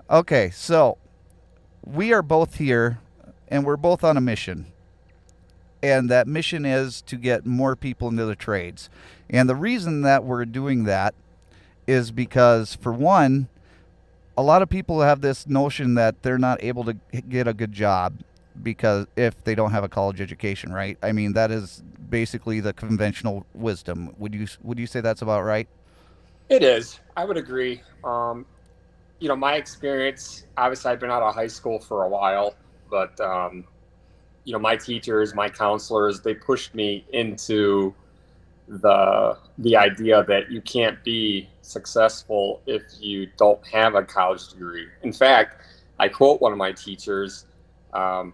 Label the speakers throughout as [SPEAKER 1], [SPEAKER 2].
[SPEAKER 1] Okay, so we are both here and we're both on a mission. And that mission is to get more people into the trades. And the reason that we're doing that is because, for one, a lot of people have this notion that they're not able to get a good job because if they don't have a college education, right? I mean, that is basically the conventional wisdom. Would you say that's about right?
[SPEAKER 2] It is. I would agree. My experience, obviously, I've been out of high school for a while, but, my teachers, my counselors, they pushed me into the idea that you can't be successful if you don't have a college degree. In fact, I quote one of my teachers, um,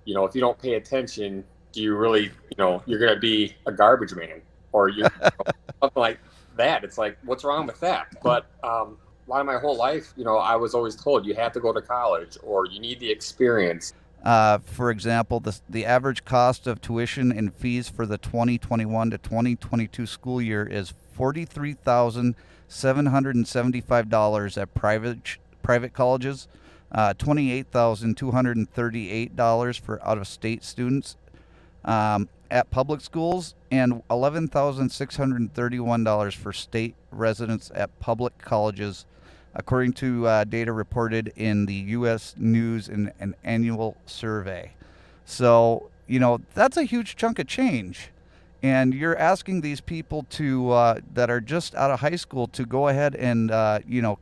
[SPEAKER 2] if you don't pay attention, do you really, you're going to be a garbage man or something like that. It's like, what's wrong with that? But a lot of my whole life, I was always told you have to go to college or you need the experience.
[SPEAKER 1] For example, the average cost of tuition and fees for the 2021 to 2022 school year is $43,775 at private colleges, $28,238 for out of state students at public schools, and $11,631 for state residents at public colleges, according to data reported in the U.S. News in an annual survey. So, that's a huge chunk of change. And you're asking these people that are just out of high school to go ahead and,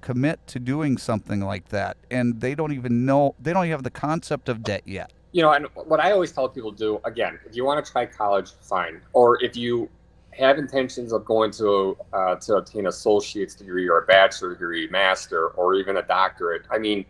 [SPEAKER 1] commit to doing something like that. And they don't even have the concept of debt yet.
[SPEAKER 2] And what I always tell people to do, again, if you want to try college, fine. Or if you have intentions of going to obtain an associate's degree or a bachelor degree, master, or even a doctorate, I mean,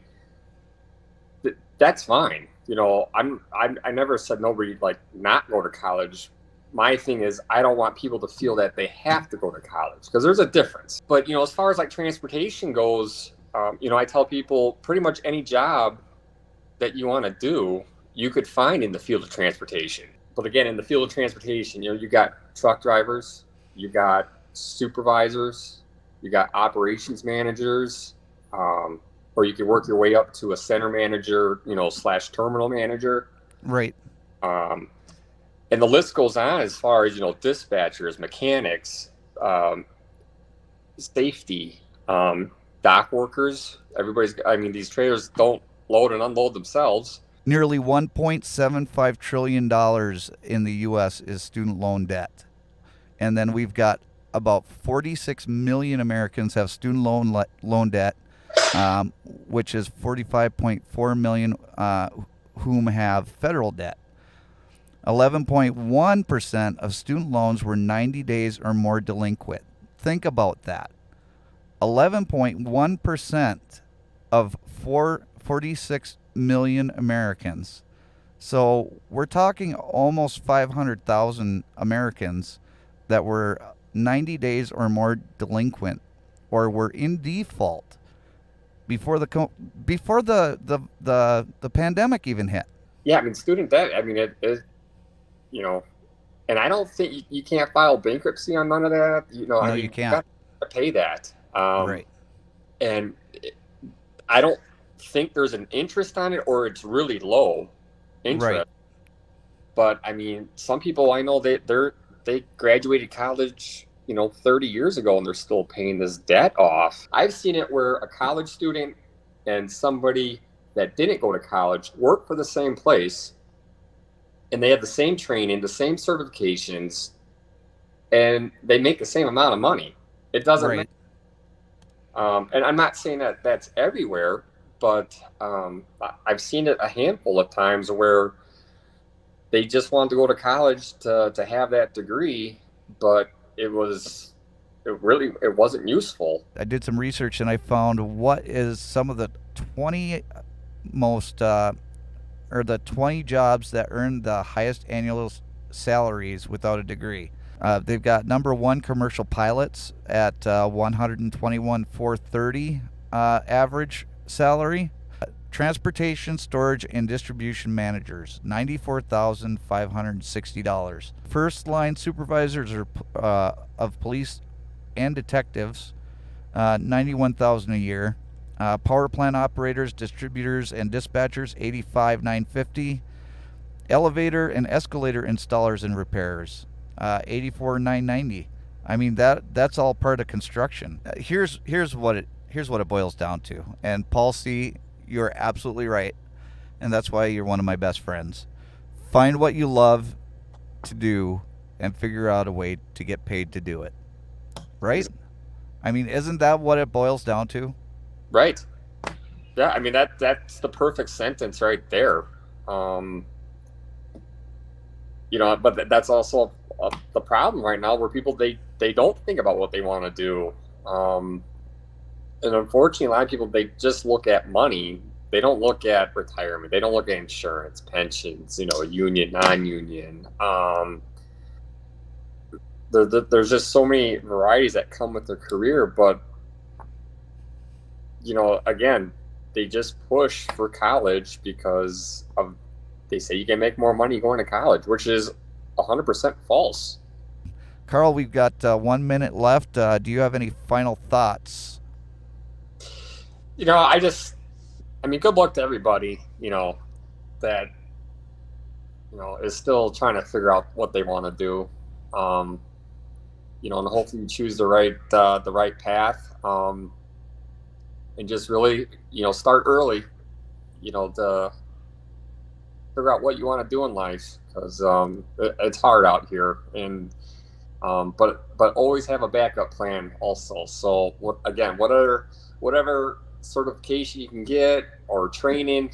[SPEAKER 2] that's fine. I never said nobody like not go to college. My thing is, I don't want people to feel that they have to go to college because there's a difference. But as far as like transportation goes, I tell people pretty much any job that you want to do, you could find in the field of transportation. But again, in the field of transportation, you got truck drivers, you got supervisors, you got operations managers, or you could work your way up to a center manager, / terminal manager.
[SPEAKER 1] Right.
[SPEAKER 2] And the list goes on as far as, dispatchers, mechanics, safety, dock workers. These trailers don't load and unload themselves.
[SPEAKER 1] Nearly $1.75 trillion in the U.S. is student loan debt. And then we've got about 46 million Americans have student loan debt, which is 45.4 million whom have federal debt. 11.1% of student loans were 90 days or more delinquent. Think about that. 11.1% of 46 million Americans. So we're talking almost 500,000 Americans that were 90 days or more delinquent or were in default before the pandemic even hit.
[SPEAKER 2] Yeah, student debt, it is, and I don't think you can't file bankruptcy on none of that.
[SPEAKER 1] No, you can't.
[SPEAKER 2] You got to pay that.
[SPEAKER 1] Right.
[SPEAKER 2] And I don't think there's an interest on it, or it's really low interest.
[SPEAKER 1] Right.
[SPEAKER 2] But some people I know they graduated college 30 years ago and they're still paying this debt off. I've seen it where a college student and somebody that didn't go to college work for the same place and they have the same training, the same certifications, and they make the same amount of money. It doesn't
[SPEAKER 1] Right.
[SPEAKER 2] matter. And I'm not saying that that's everywhere, but I've seen it a handful of times where they just wanted to go to college to have that degree, but it wasn't useful.
[SPEAKER 1] I did some research and I found what is some of the 20 most or the 20 jobs that earn the highest annual salaries without a degree. They've got number one, commercial pilots at $121,430 average salary. Transportation, storage, and distribution managers, $94,560. First line supervisors of police and detectives, $91,000 a year. Power plant operators, distributors, and dispatchers, 85,950. Elevator and escalator installers and repairers, 84,990. I mean that's all part of construction. Here's what it boils down to. And Paul C, you're absolutely right, and that's why you're one of my best friends. Find what you love to do and figure out a way to get paid to do it. Right? I mean, isn't that what it boils down to?
[SPEAKER 2] Right. Yeah, I mean that's the perfect sentence right there. But that's also the problem right now, where people they don't think about what they want to do. And unfortunately, a lot of people, they just look at money. They don't look at retirement. They don't look at insurance, pensions, union, non-union. There's just so many varieties that come with their career, but again, they just push for college because they say you can make more money going to college, which is 100% false.
[SPEAKER 1] Carl, we've got 1 minute left. Do you have any final thoughts?
[SPEAKER 2] Good luck to everybody, that, is still trying to figure out what they want to do. And hopefully you choose the right path. And just really, start early, to figure out what you want to do in life, because it's hard out here. And but always have a backup plan also. So whatever certification you can get or training,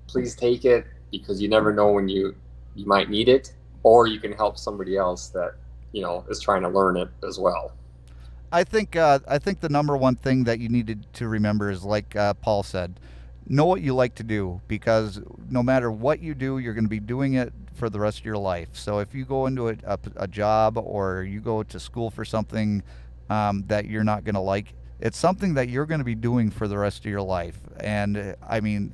[SPEAKER 2] please take it, because you never know when you might need it, or you can help somebody else that is trying to learn it as well.
[SPEAKER 1] I think the number one thing that you needed to remember is, like Paul said, know what you like to do, because no matter what you do, you're going to be doing it for the rest of your life. So if you go into a job, or you go to school for something that you're not going to like, it's something that you're going to be doing for the rest of your life. And I mean,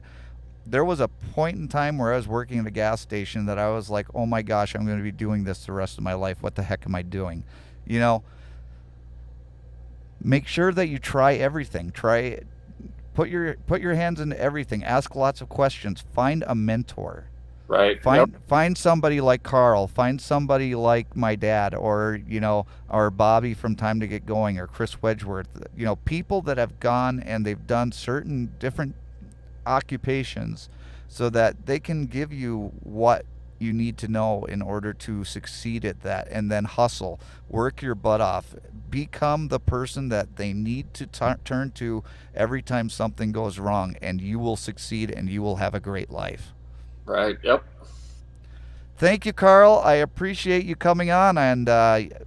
[SPEAKER 1] there was a point in time where I was working at a gas station that I was like, oh my gosh, I'm going to be doing this the rest of my life. What the heck am I doing? Make sure that you try everything. Put your hands into everything. Ask lots of questions. Find a mentor.
[SPEAKER 2] Right.
[SPEAKER 1] Find somebody like Carl. Find somebody like my dad, or or Bobby from Time to Get Going, or Chris Wedgeworth. People that have gone and they've done certain different occupations, so that they can give you what you need to know in order to succeed at that. And then hustle, work your butt off, become the person that they need to turn to every time something goes wrong, and you will succeed and you will have a great life.
[SPEAKER 2] Right. Yep.
[SPEAKER 1] Thank you, Carl. I appreciate you coming on, and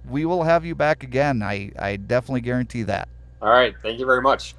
[SPEAKER 1] we will have you back again. I definitely guarantee that.
[SPEAKER 2] All right. Thank you very much.